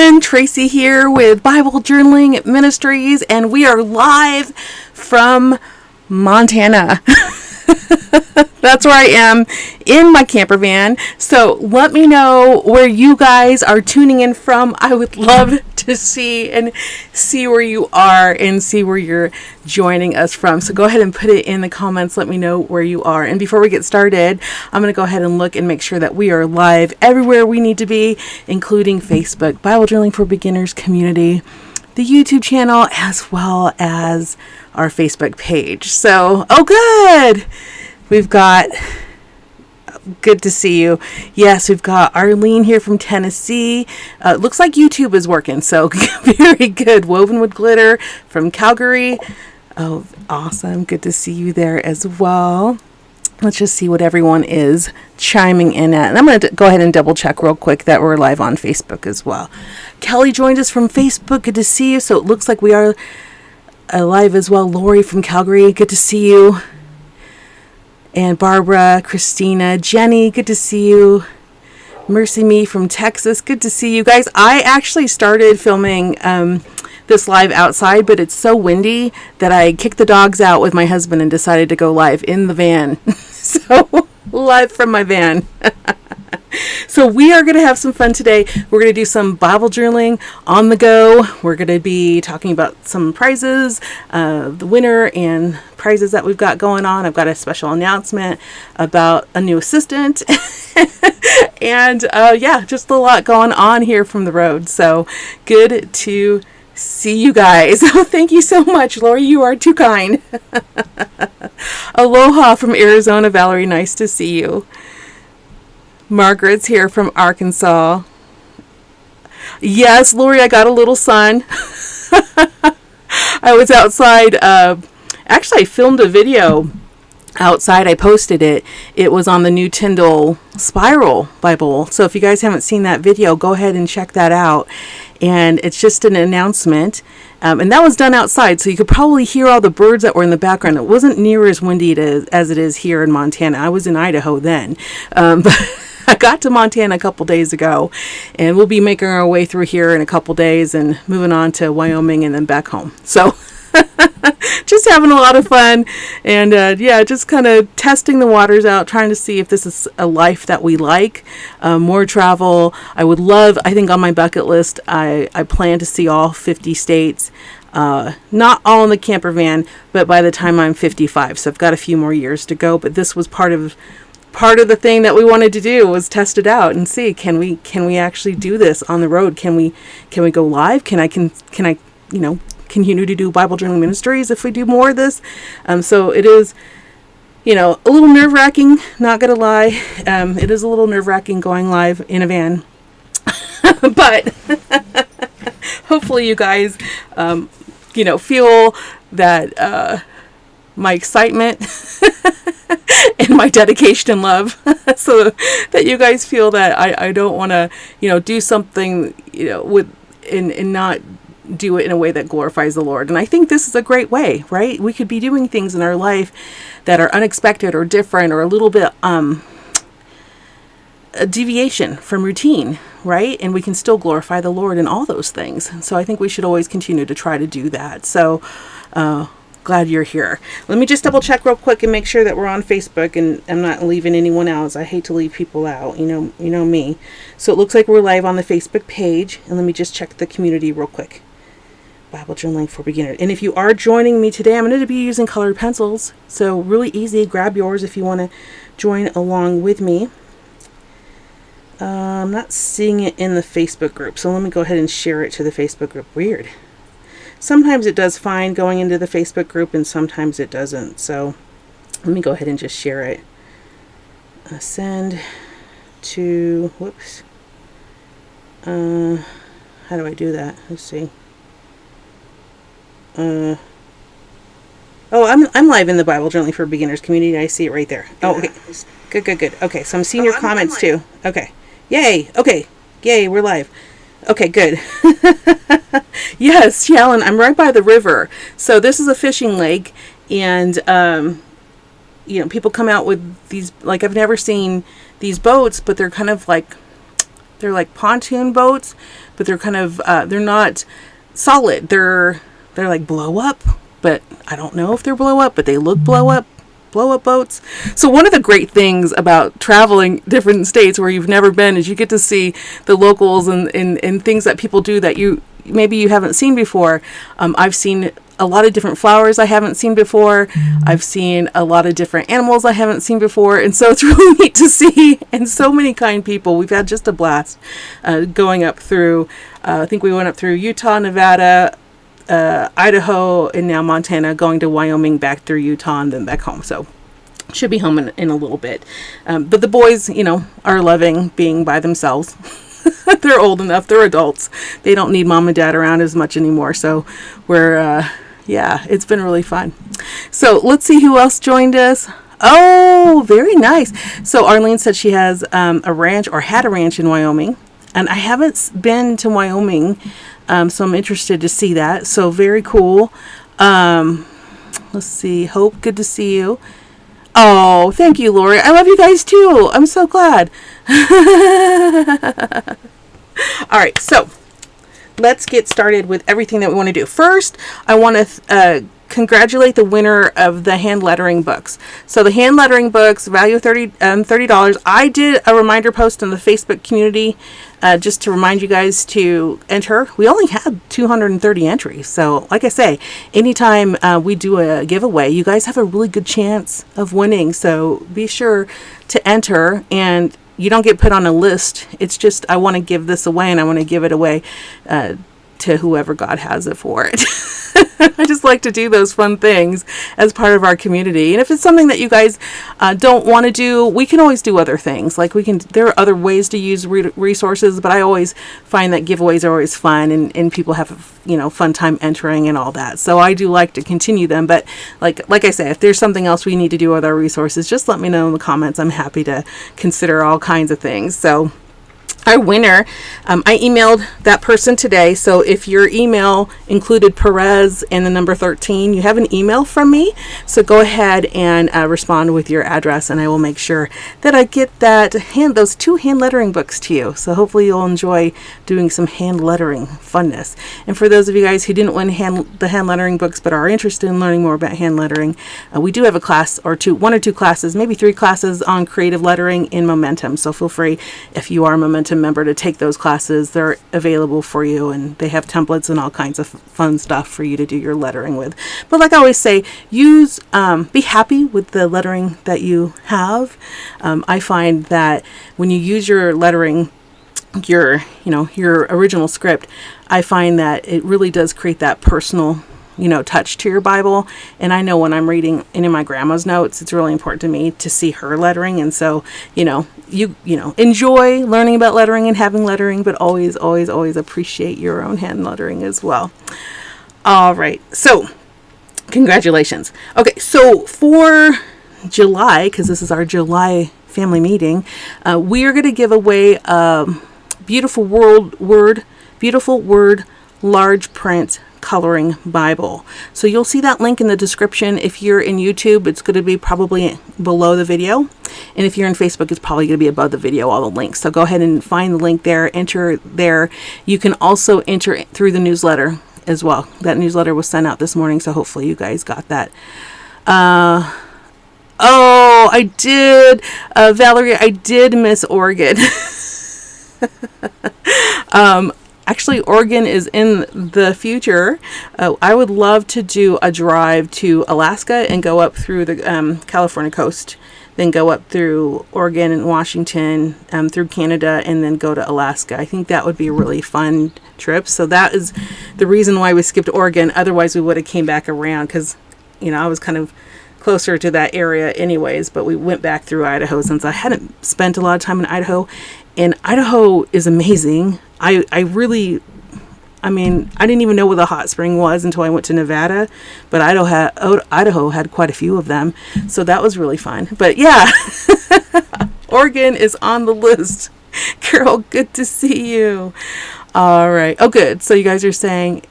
everyone, Tracy here with Bible Journaling Ministries, and we are live from Montana. That's where I am, in my camper van. So let me know where you guys are tuning in from. I would love to see where you are and see where you're joining us from. So go ahead and put it in the comments. Let me know where you are. And before we get started, I'm going to go ahead and look and make sure that we are live everywhere we need to be, including Facebook, Bible Journaling for Beginners community, the YouTube channel, as well as our Facebook page. So, oh good! We've got, good to see you. Yes, we've got Arlene here from Tennessee. Looks like YouTube is working, so very good. Woven with Glitter from Calgary. Oh, awesome. Good to see you there as well. Let's just see what everyone is chiming in at. And I'm going to go ahead and double check real quick that we're live on Facebook as well. Kelly joined us from Facebook. Good to see you. So it looks like we are live as well. Lori from Calgary. Good to see you. And Barbara, Christina, Jenny, good to see you. Mercy Me from Texas, good to see you guys. I actually started filming this live outside, but it's so windy that I kicked the dogs out with my husband and decided to go live in the van. So, live from my van. So we are going to have some fun today. We're going to do some Bible journaling on the go. We're going to be talking about some prizes, the winner and prizes that we've got going on. I've got a special announcement about a new assistant. And yeah, just a lot going on here from the road. So good to see you guys. Thank you so much, Lori. You are too kind. Aloha from Arizona, Valerie. Nice to see you. Margaret's here from Arkansas. Yes, Lori, I got a little sun. I was outside. Actually, I filmed a video outside. I posted it. It was on the new Tyndale Spiral Bible. So if you guys haven't seen that video, go ahead and check that out. And it's just an announcement. And that was done outside, so you could probably hear all the birds that were in the background. It wasn't near as windy as it is here in Montana. I was in Idaho then. But I got to Montana a couple days ago, and we'll be making our way through here in a couple days and moving on to Wyoming and then back home. So just having a lot of fun, and yeah, just kind of testing the waters out, trying to see if this is a life that we like. More travel. I would love, I think on my bucket list, I plan to see all 50 states. Not all in the camper van, but by the time I'm 55. So I've got a few more years to go, but this was part of the thing that we wanted to do, was test it out and see, can we actually do this on the road? Can we go live? Can I continue to do Bible Journaling Ministries if we do more of this? So it is, a little nerve-wracking, not gonna lie. It is a little nerve-wracking going live in a van. But hopefully you guys feel that my excitement and my dedication and love, so that you guys feel that I don't want to do something and not do it in a way that glorifies the Lord. And I think this is a great way, right? We could be doing things in our life that are unexpected or different or a little bit a deviation from routine, right? And we can still glorify the Lord in all those things. So I think we should always continue to try to do that. So glad you're here. Let me just double check real quick and make sure that we're on Facebook and I'm not leaving anyone else. I hate to leave people out, you know me. So it looks like we're live on the Facebook page, and let me just check the community real quick. Bible Journaling for Beginners. And if you are joining me today, I'm going to be using colored pencils. So really easy. Grab yours if you want to join along with me. I'm not seeing it in the Facebook group, so let me go ahead and share it to the Facebook group. Weird. Sometimes it does fine going into the Facebook group, and sometimes it doesn't. So let me go ahead and just share it. Send to, whoops. How do I do that? Let's see. Oh, I'm live in the Bible Journaling for Beginners community. I see it right there. Oh, okay. Good. Okay, so I'm seeing your comments too. Okay. Yay. Okay. Yay, we're live. Okay, good. Yes, Shallon, I'm right by the river. So this is a fishing lake, and people come out with these, like, I've never seen these boats, but they're kind of like They're like pontoon boats, but they're kind of, they're not solid. They're like blow up, but I don't know if they're blow up, but they look blow up boats. So one of the great things about traveling different states where you've never been is you get to see the locals and things that people do that you haven't seen before. I've seen a lot of different flowers I haven't seen before. I've seen a lot of different animals I haven't seen before. And so it's really neat to see, and so many kind people. We've had just a blast going up through, I think we went up through Utah, Nevada, Idaho, and now Montana, going to Wyoming, back through Utah, and then back home. So should be home in a little bit. But the boys, are loving being by themselves. They're old enough. They're adults. They don't need mom and dad around as much anymore. So we're, it's been really fun. So let's see who else joined us. Oh, very nice. So Arlene said she has a ranch, or had a ranch in Wyoming. And I haven't been to Wyoming, so I'm interested to see that. So very cool. Let's see. Hope, good to see you. Oh, thank you, Lori. I love you guys too. I'm so glad. All right, so let's get started with everything that we want to do. First, I want to congratulate the winner of the hand lettering books. So the hand lettering books, value of $30. I did a reminder post in the Facebook community just to remind you guys to enter. We only had 230 entries. So like I say, anytime we do a giveaway, you guys have a really good chance of winning. So be sure to enter, and you don't get put on a list. It's just, I want to give this away, and I want to give it away to whoever God has it for it. I just like to do those fun things as part of our community. And if it's something that you guys don't want to do, we can always do other things. Like there are other ways to use resources, but I always find that giveaways are always fun, and people have, fun time entering and all that. So I do like to continue them. But like I say, if there's something else we need to do with our resources, just let me know in the comments. I'm happy to consider all kinds of things. So our winner, I emailed that person today. So if your email included Perez and the number 13, you have an email from me. So go ahead and respond with your address, and I will make sure that I get those 2 hand lettering books to you. So hopefully you'll enjoy doing some hand lettering funness. And for those of you guys who didn't win the hand lettering books but are interested in learning more about hand lettering, we do have a class or one or two classes, maybe 3 classes on creative lettering in Momentum. So feel free, if you are a Momentum member, to take those classes. They're available for you, and they have templates and all kinds of fun stuff for you to do your lettering with. But like I always say, be happy with the lettering that you have. I find that when you use your lettering, your original script, I find that it really does create that personal touch to your Bible. And I know when I'm reading and in my grandma's notes, it's really important to me to see her lettering. And so, you enjoy learning about lettering and having lettering, but always, always, always appreciate your own hand lettering as well. All right. So congratulations. Okay. So for July, because this is our July family meeting, we are going to give away a beautiful word, large print coloring Bible. So you'll see that link in the description. If you're in YouTube, it's going to be probably below the video. And if you're in Facebook, it's probably going to be above the video, all the links. So go ahead and find the link there, enter there. You can also enter through the newsletter as well. That newsletter was sent out this morning, so hopefully you guys got that. I did. Valerie, I did miss Oregon. Actually, Oregon is in the future. I would love to do a drive to Alaska and go up through the California coast, then go up through Oregon and Washington, through Canada, and then go to Alaska. I think that would be a really fun trip. So that is the reason why we skipped Oregon. Otherwise, we would have came back around because, I was kind of closer to that area anyways, but we went back through Idaho since I hadn't spent a lot of time in Idaho. And Idaho is amazing. I didn't even know where the hot spring was until I went to Nevada, but Idaho had quite a few of them. So that was really fun. But yeah, Oregon is on the list. Carol, good to see you. All right. Oh, good. So you guys are saying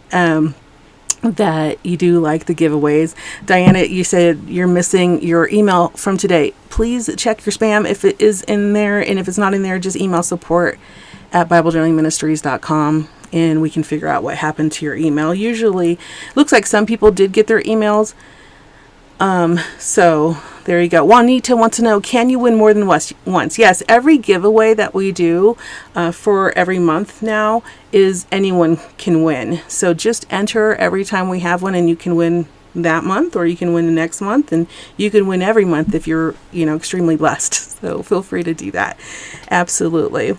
that you do like the giveaways. Diana, you said you're missing your email from today. Please check your spam if it is in there. And if it's not in there, just email support at BibleJournalingMinistries.com, and we can figure out what happened to your email. Usually, looks like some people did get their emails. So there you go. Juanita wants to know, can you win more than once? Yes, every giveaway that we do for every month now is anyone can win. So just enter every time we have one, and you can win that month, or you can win the next month, and you can win every month if you're, extremely blessed. So feel free to do that. Absolutely.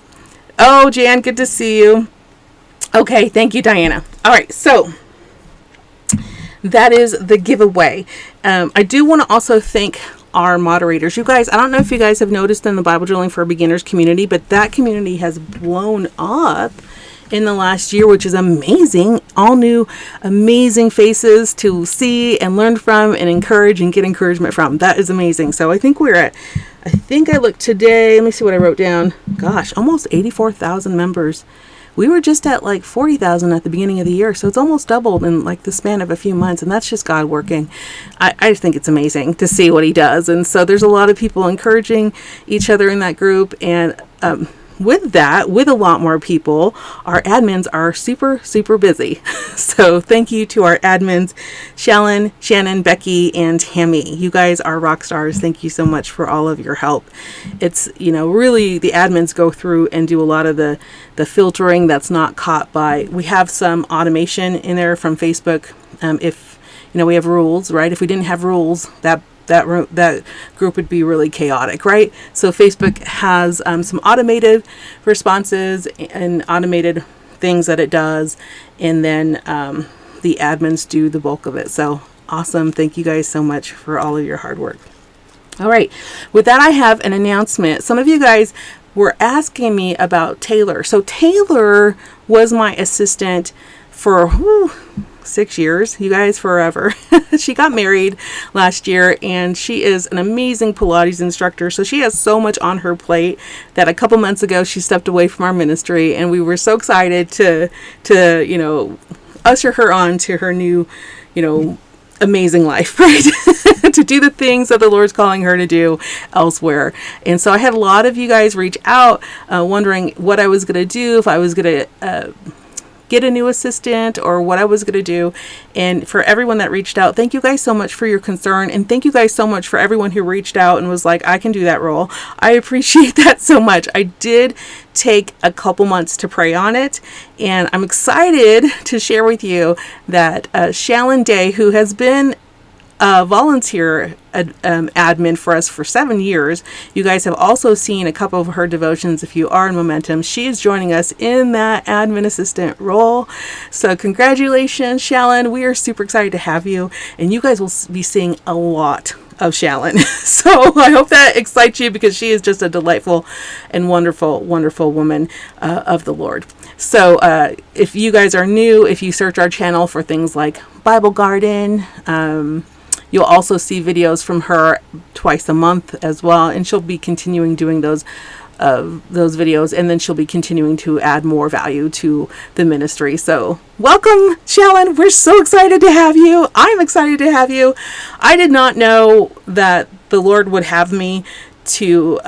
Oh, Jan, good to see you. Okay, thank you, Diana. All right, so that is the giveaway. I do want to also thank our moderators. You guys, I don't know if you guys have noticed in the Bible Journaling for Beginners community, but that community has blown up in the last year, which is amazing. All new, amazing faces to see and learn from and encourage and get encouragement from. That is amazing. So I think I looked today, let me see what I wrote down. Gosh, almost 84,000 members. We were just at like 40,000 at the beginning of the year. So it's almost doubled in like the span of a few months. And that's just God working. I just think it's amazing to see what he does. And so there's a lot of people encouraging each other in that group. And with a lot more people, our admins are super, super busy. So thank you to our admins, Shannon, Becky, and Tammy. You guys are rock stars. Thank you so much for all of your help. It's, really the admins go through and do a lot of the filtering that's not caught by, we have some automation in there from Facebook. If, we have rules, right? If we didn't have rules, that group would be really chaotic, right? So Facebook has some automated responses and automated things that it does, and then the admins do the bulk of it. So awesome. Thank you guys so much for all of your hard work. All right. With that, I have an announcement. Some of you guys were asking me about Taylor. So Taylor was my assistant for 6 years, you guys, forever. She got married last year, and she is an amazing Pilates instructor. So she has so much on her plate that a couple months ago she stepped away from our ministry, and we were so excited to usher her on to her new, amazing life, right? To do the things that the Lord's calling her to do elsewhere. And so I had a lot of you guys reach out wondering what I was going to do, if I was going to get a new assistant, or what I was going to do. And for everyone that reached out, thank you guys so much for your concern. And thank you guys so much for everyone who reached out and was like, I can do that role. I appreciate that so much. I did take a couple months to pray on it. And I'm excited to share with you that Shalyn Day, who has been a volunteer admin for us for 7 years. You guys have also seen a couple of her devotions if you are in Momentum. She is joining us in that admin assistant role. So congratulations, Shalyn. We are super excited to have you. And you guys will be seeing a lot of Shalyn. So I hope that excites you, because she is just a delightful and wonderful, wonderful woman of the Lord. So if you guys are new, if you search our channel for things like Bible Garden, you'll also see videos from her twice a month as well, and she'll be continuing doing those videos, and then she'll be continuing to add more value to the ministry. So welcome, Shalyn. We're so excited to have you. I'm excited to have you. I did not know that the Lord would have me to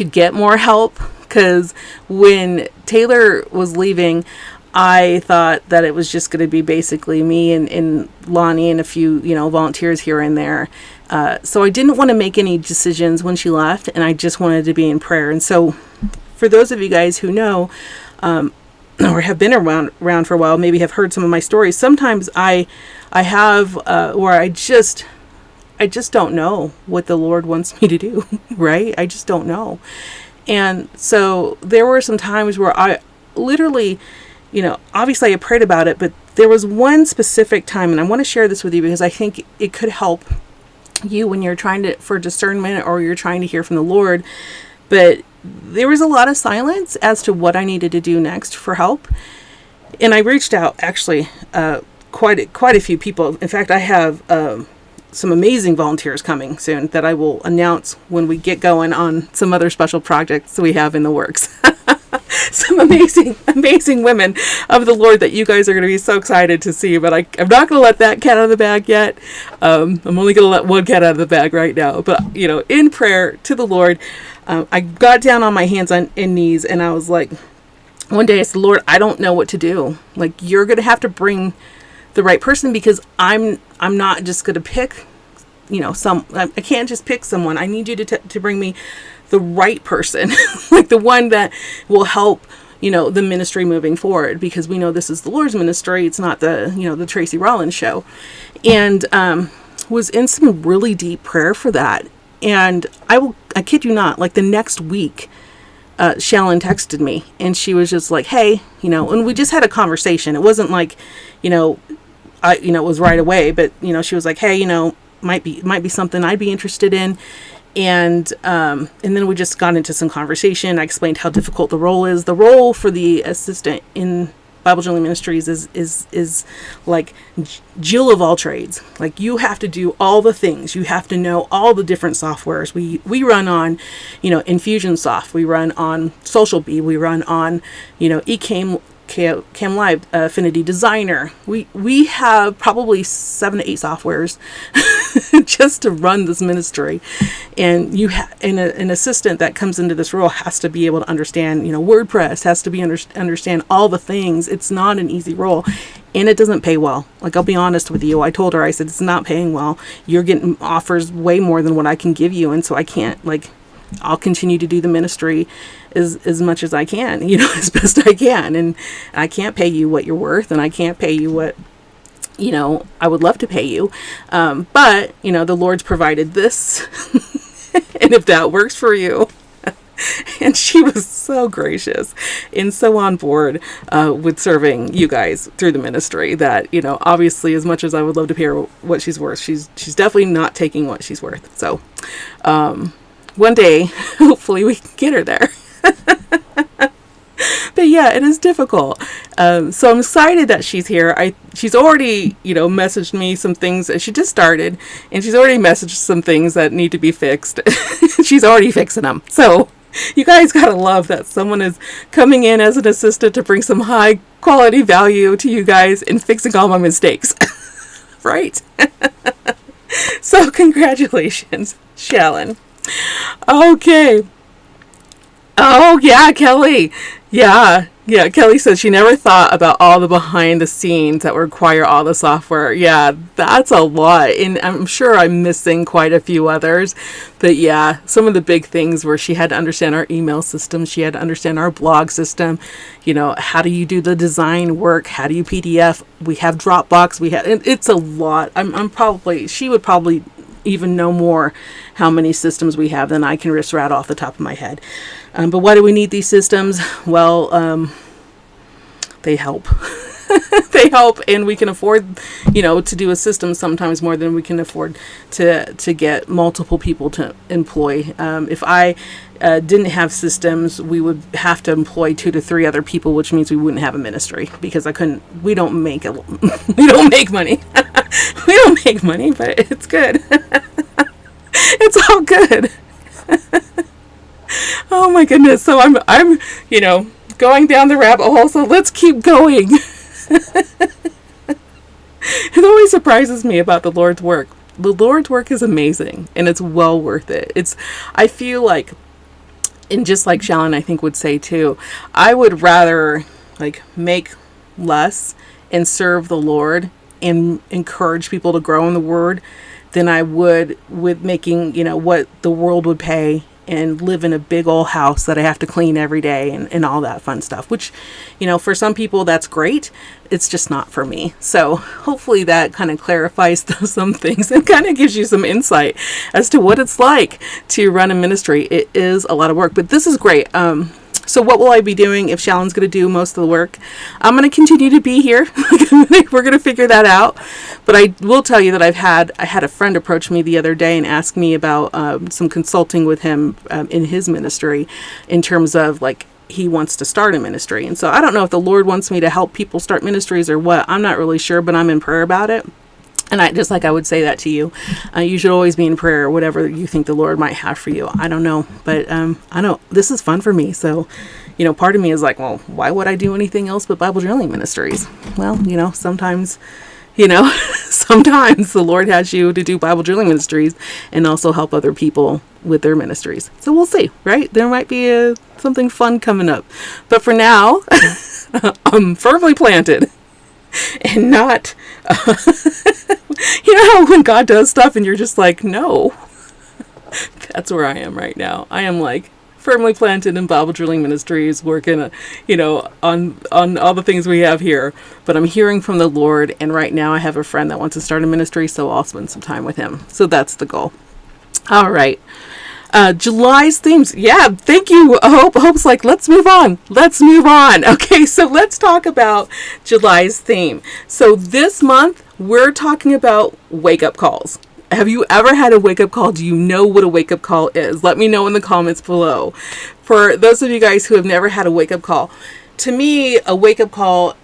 get more help, because when Taylor was leaving, I thought that it was just going to be basically me and Lonnie and a few, volunteers here and there. So I didn't want to make any decisions when she left, and I just wanted to be in prayer. And so for those of you guys who know, or have been around for a while, maybe have heard some of my stories, sometimes I have where I just don't know what the Lord wants me to do, right? I just don't know. And so there were some times where I literally, obviously I prayed about it, but there was one specific time, and I want to share this with you because I think it could help you when you're trying for discernment, or you're trying to hear from the Lord. But there was a lot of silence as to what I needed to do next for help. And I reached out, actually, quite a few people. In fact, I have some amazing volunteers coming soon that I will announce when we get going on some other special projects we have in the works. Some amazing women of the Lord that you guys are going to be so excited to see. But I'm not going to let that cat out of the bag yet. I'm only going to let one cat out of the bag right now. But, in prayer to the Lord, I got down on my hands and knees, and I was like, one day I said, Lord, I don't know what to do. Like, you're going to have to bring the right person, because I'm not just going to pick, I can't just pick someone. I need you to bring me the right person, like the one that will help, the ministry moving forward, because we know this is the Lord's ministry. It's not the Tracy Rollins show. And, was in some really deep prayer for that. And I kid you not, like the next week, Shallon texted me, and she was just like, hey, and we just had a conversation. It wasn't like, it was right away, but, she was like, hey, might be something I'd be interested in. And then we just got into some conversation. I explained how difficult the role is. The role for the assistant in Bible Journaling Ministries is like Jill of all trades. Like, you have to do all the things. You have to know all the different softwares. We run on, Infusionsoft. We run on SocialBee. We run on, eCam Live, Affinity Designer. We have probably 7 to 8 softwares just to run this ministry. And an assistant that comes into this role has to be able to understand, WordPress, has to be understand all the things. It's not an easy role, and it doesn't pay well. Like, I'll be honest with you. I told her, I said, it's not paying well. You're getting offers way more than what I can give you. And so I can't, I'll continue to do the ministry as much as I can, as best I can. And I can't pay you what you're worth, and I can't pay you what, I would love to pay you. But, the Lord's provided this. And if that works for you. And she was so gracious and so on board with serving you guys through the ministry that, obviously, as much as I would love to pay her what she's worth, she's definitely not taking what she's worth. So, one day, hopefully we can get her there. But yeah, it is difficult. So I'm excited that she's here. She's already, messaged me some things. She just started, and she's already messaged some things that need to be fixed. She's already fixing them. So you guys gotta love that someone is coming in as an assistant to bring some high quality value to you guys and fixing all my mistakes. Right? So congratulations, Shallon. Okay. Oh, yeah, Kelly. Yeah, Kelly says she never thought about all the behind the scenes that require all the software. Yeah, that's a lot. And I'm sure I'm missing quite a few others. But yeah, some of the big things where she had to understand our email system. She had to understand our blog system. How do you do the design work? How do you PDF? We have Dropbox. It's a lot. She would probably even know more how many systems we have than I can just rattle off the top of my head. But why do we need these systems? Well, they help. They help, and we can afford, to do a system sometimes more than we can afford to get multiple people to employ. If I didn't have systems, we would have to employ 2 to 3 other people, which means we wouldn't have a ministry, because we don't make money. We don't make money, but it's good. It's all good. Oh my goodness. So I'm going down the rabbit hole, so let's keep going. It always surprises me about the Lord's work. The Lord's work is amazing, and it's well worth it. I feel like, and just like Shallon, I think, would say too, I would rather make less and serve the Lord and encourage people to grow in the Word than I would with making, what the world would pay and live in a big old house that I have to clean every day and all that fun stuff, which, for some people that's great. It's just not for me. So hopefully that kind of clarifies some things and kind of gives you some insight as to what it's like to run a ministry. It is a lot of work, but this is great. So what will I be doing if Shallon's going to do most of the work? I'm going to continue to be here. We're going to figure that out. But I will tell you that I had a friend approach me the other day and ask me about some consulting with him in his ministry, in terms of he wants to start a ministry. And so I don't know if the Lord wants me to help people start ministries or what. I'm not really sure, but I'm in prayer about it. And I would say that to you. You should always be in prayer, whatever you think the Lord might have for you. I don't know. But I know this is fun for me. So, part of me is like, well, why would I do anything else but Bible journaling ministries? Well, sometimes, You know, sometimes the Lord has you to do Bible journaling ministries and also help other people with their ministries. So we'll see, right? There might be something fun coming up. But for now, I'm firmly planted and not, you know how when God does stuff and you're just like, no, that's where I am right now. I am like firmly planted in Bible Drilling Ministries, working, on all the things we have here. But I'm hearing from the Lord, and right now I have a friend that wants to start a ministry, so I'll spend some time with him. So that's the goal. All right. July's themes. Yeah, thank you. Hope's like, let's move on. Okay, so let's talk about July's theme. So this month, we're talking about wake-up calls. Have you ever had a wake-up call? Do you know what a wake-up call is? Let me know in the comments below. For those of you guys who have never had a wake-up call, to me, a wake-up call,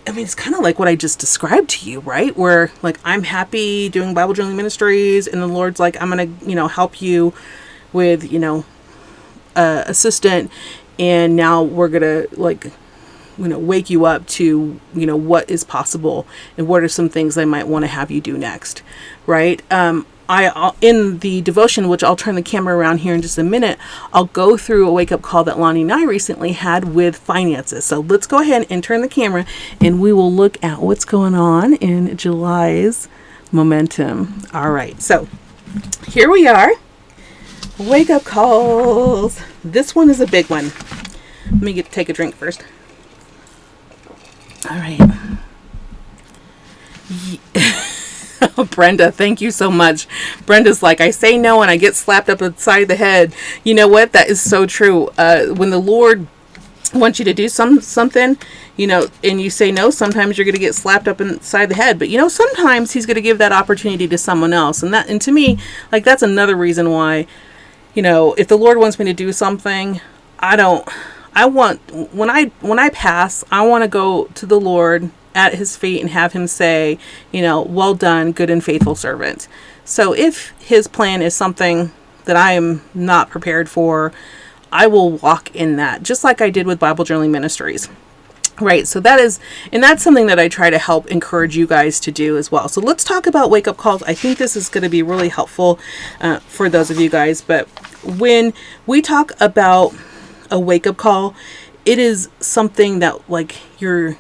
I mean, it's kind of like what I just described to you, right? Where, like, I'm happy doing Bible journaling ministries, and the Lord's like, I'm going to, help you with, assistant, and now we're going to, wake you up to, what is possible and what are some things I might want to have you do next, right? I in the devotion, which I'll turn the camera around here in just a minute, I'll go through a wake-up call that Lonnie and I recently had with finances. So let's go ahead and turn the camera, and we will look at what's going on in July's momentum. All right, so here we are. Wake-up calls. This one is a big one. Let me take a drink first. All right. Brenda, thank you so much. Brenda's like, I say no and I get slapped up inside the head. You know what? That is so true. When the Lord wants you to do something, and you say no, sometimes you're going to get slapped up inside the head. But, sometimes he's going to give that opportunity to someone else. And to me, like, that's another reason why, if the Lord wants me to do something, when I pass, I want to go to the Lord at his feet and have him say, well done, good and faithful servant. So if his plan is something that I am not prepared for, I will walk in that, just like I did with Bible Journaling Ministries. Right. So that's something that I try to help encourage you guys to do as well. So let's talk about wake-up calls. I think this is going to be really helpful for those of you guys. But when we talk about a wake-up call, it is something that, like, you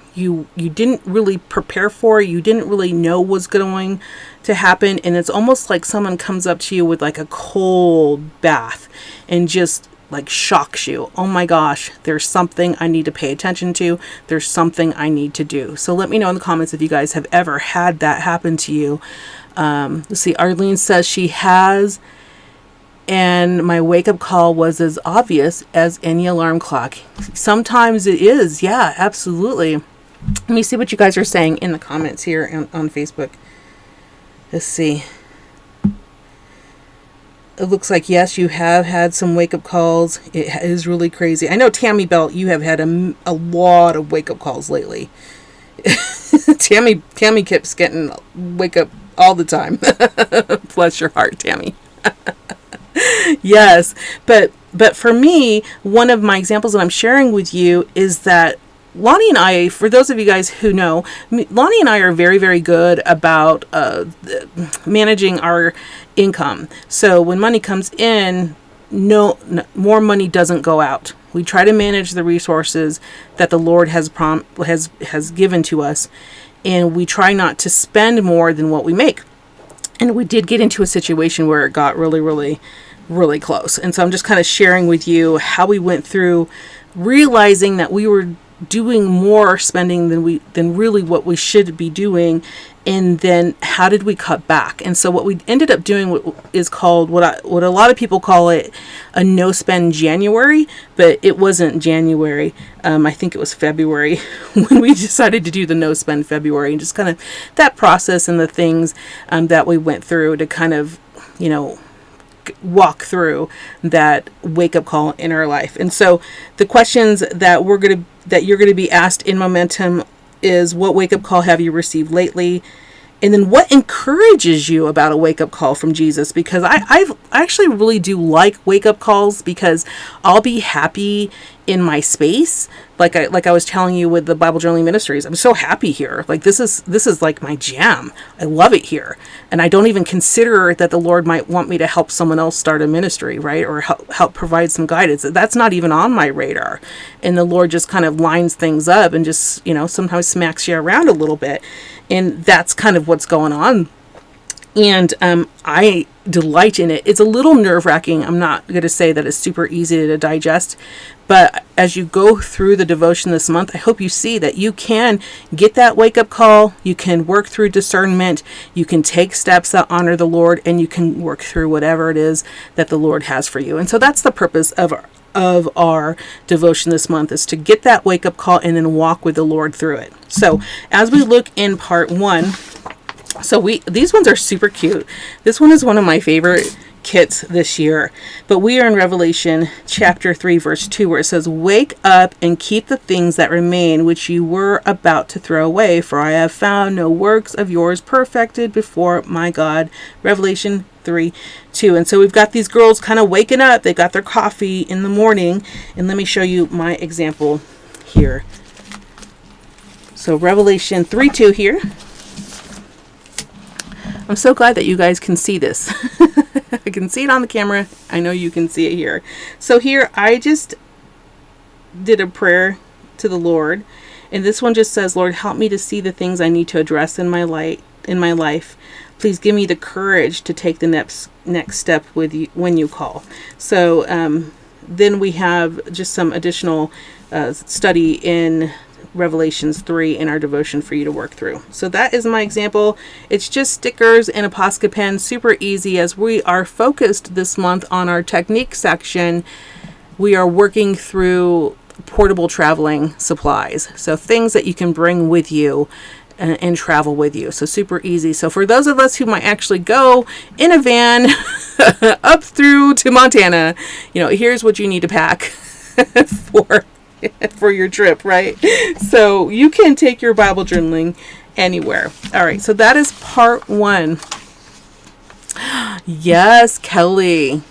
didn't really prepare for, you didn't really know was going to happen, and it's almost like someone comes up to you with like a cold bath and just like shocks you. Oh my gosh, there's something I need to pay attention to. There's something I need to do. So let me know in the comments if you guys have ever had that happen to you. Let's see, Arlene says she has, and my wake-up call was as obvious as any alarm clock. Sometimes it is. Yeah, absolutely. Let me see what you guys are saying in the comments here on Facebook. Let's see. It looks like, yes, you have had some wake-up calls. It is really crazy. I know, Tammy Belt, you have had a lot of wake-up calls lately. Tammy keeps getting wake up all the time. Bless your heart, Tammy. Yes, but for me, one of my examples that I'm sharing with you is that Lonnie and I, for those of you guys who know, Lonnie and I are very, very good about managing our income. So when money comes in, no more money doesn't go out. We try to manage the resources that the Lord has given to us, and we try not to spend more than what we make. And we did get into a situation where it got really, really, really close. And so I'm just kind of sharing with you how we went through realizing that we were doing more spending than really what we should be doing, and then how did we cut back? And so what we ended up doing is called what a lot of people call it a no spend January, but it wasn't January. I think it was February when we decided to do the no spend February, and just kind of that process and the things that we went through to kind of walk through that wake up call in our life. And so the questions that you're going to be asked in Momentum is, what wake up call have you received lately? And then what encourages you about a wake up call from Jesus? Because I actually really do like wake up calls, because I'll be happy in my space, like I was telling you with the Bible Journaling Ministries, I'm so happy here. Like this is like my jam. I love it here. And I don't even consider that the Lord might want me to help someone else start a ministry, right? Or help provide some guidance. That's not even on my radar. And the Lord just kind of lines things up and just, sometimes smacks you around a little bit. And that's kind of what's going on. And I delight in it. It's a little nerve-wracking. I'm not going to say that it's super easy to digest. But as you go through the devotion this month, I hope you see that you can get that wake-up call. You can work through discernment. You can take steps that honor the Lord. And you can work through whatever it is that the Lord has for you. And so that's the purpose of our devotion this month, is to get that wake-up call and then walk with the Lord through it. So as we look in part 1, so these ones are super cute. This one is one of my favorite kits this year. But we are in Revelation chapter 3, verse 2, where it says, "Wake up and keep the things that remain, which you were about to throw away, for I have found no works of yours perfected before my God." Revelation 3:2. And so we've got these girls kind of waking up. They got their coffee in the morning. And let me show you my example here. So Revelation 3:2 here. I'm so glad that you guys can see this. I can see it on the camera. I know you can see it here. So here I just did a prayer to the Lord. And this one just says, "Lord, help me to see the things I need to address in my life. Please give me the courage to take the next step with you when you call." So then we have just some additional study in Revelations 3 in our devotion for you to work through. So that is my example. It's just stickers and a Posca pen, super easy. As we are focused this month on our technique section, we are working through portable traveling supplies. So things that you can bring with you and travel with you. So super easy. So for those of us who might actually go in a van up through to Montana, here's what you need to pack for your trip, right? So you can take your Bible journaling anywhere. All right, so that is part 1. Yes, Kelly.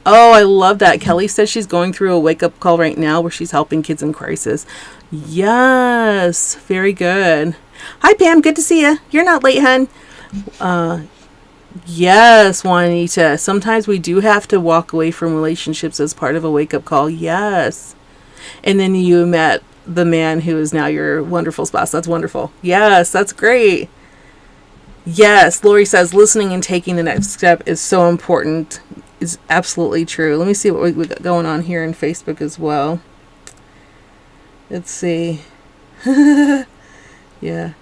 Oh, I love that. Kelly says she's going through a wake-up call right now where she's helping kids in crisis. Yes, very good. Hi, Pam. Good to see you. You're not late, hun. Yes, Juanita. Sometimes we do have to walk away from relationships as part of a wake-up call. Yes. And then you met the man who is now your wonderful spouse. That's wonderful. Yes, that's great. Yes, Lori says listening and taking the next step is so important. Is absolutely true. Let me see what we got going on here in Facebook as well. Let's see. Yeah.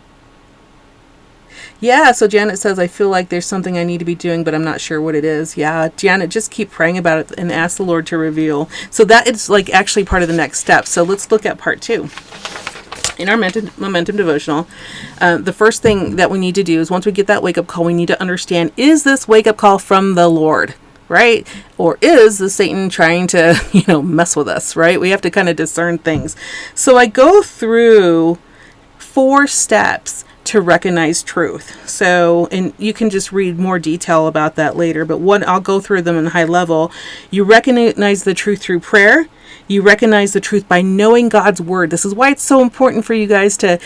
Yeah, so Janet says, "I feel like there's something I need to be doing, but I'm not sure what it is." Yeah, Janet, just keep praying about it and ask the Lord to reveal. So that is like actually part of the next step. So let's look at part 2. In our momentum devotional, the first thing that we need to do is once we get that wake-up call, we need to understand, is this wake-up call from the Lord, right? Or is the Satan trying to, mess with us, right? We have to kind of discern things. So I go through 4 steps to recognize truth. So, and you can just read more detail about that later, but I'll go through them in high level. You recognize the truth through prayer. You recognize the truth by knowing God's word. This is why it's so important for you guys to,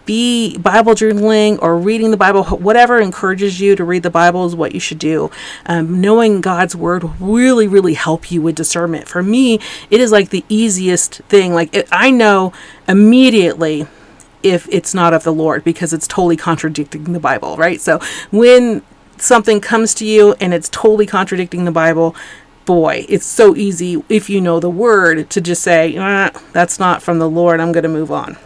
be Bible journaling or reading the Bible. Whatever encourages you to read the Bible is what you should do. Knowing God's word will really, really help you with discernment. For me, it is like the easiest thing. I know immediately if it's not of the Lord, because it's totally contradicting the Bible, right? So when something comes to you and it's totally contradicting the Bible, boy, it's so easy, if you know the word, to just say, that's not from the Lord, I'm going to move on.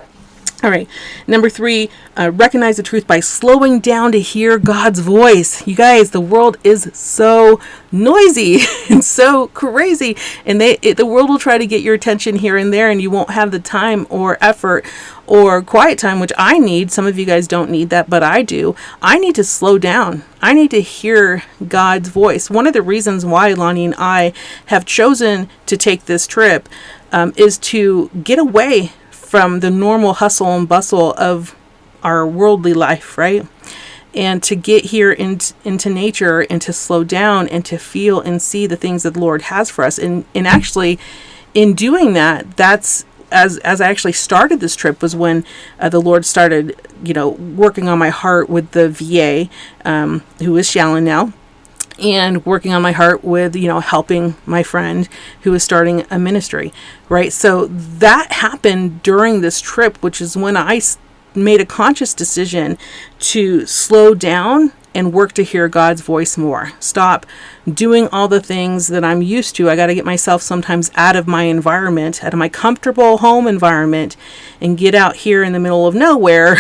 All right. Number 3, recognize the truth by slowing down to hear God's voice. You guys, the world is so noisy and so crazy, and the world will try to get your attention here and there, and you won't have the time or effort or quiet time, which I need. Some of you guys don't need that, but I do. I need to slow down. I need to hear God's voice. One of the reasons why Lonnie and I have chosen to take this trip is to get away from the normal hustle and bustle of our worldly life, right? And to get here into nature and to slow down and to feel and see the things that the Lord has for us. And actually, in doing that, that's as I actually started this trip was when the Lord started, working on my heart with the VA, who is Shallon now, and working on my heart with, helping my friend who was starting a ministry, right? So that happened during this trip, which is when I made a conscious decision to slow down and work to hear God's voice more. Stop doing all the things that I'm used to. I got to get myself sometimes out of my environment, out of my comfortable home environment, and get out here in the middle of nowhere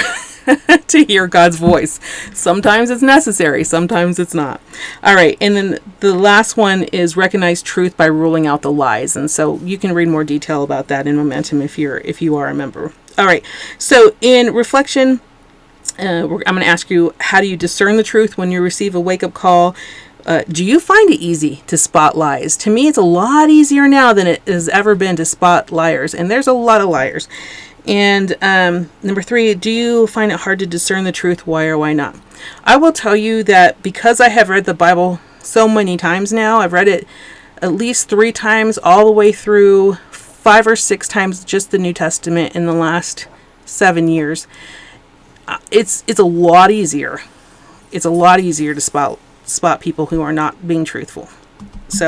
to hear God's voice. Sometimes it's necessary, sometimes it's not. All right, and then the last one is recognize truth by ruling out the lies. And so you can read more detail about that in Momentum if you are a member. All right, so in reflection, I'm going to ask you, how do you discern the truth when you receive a wake-up call? Do you find it easy to spot lies? To me, it's a lot easier now than it has ever been to spot liars, and there's a lot of liars. And number 3, do you find it hard to discern the truth? Why or why not? I will tell you that because I have read the Bible so many times now, I've read it at least 3 times all the way through, 5 or 6 times just the New Testament in the last 7 years. It's a lot easier. It's a lot easier to spot people who are not being truthful.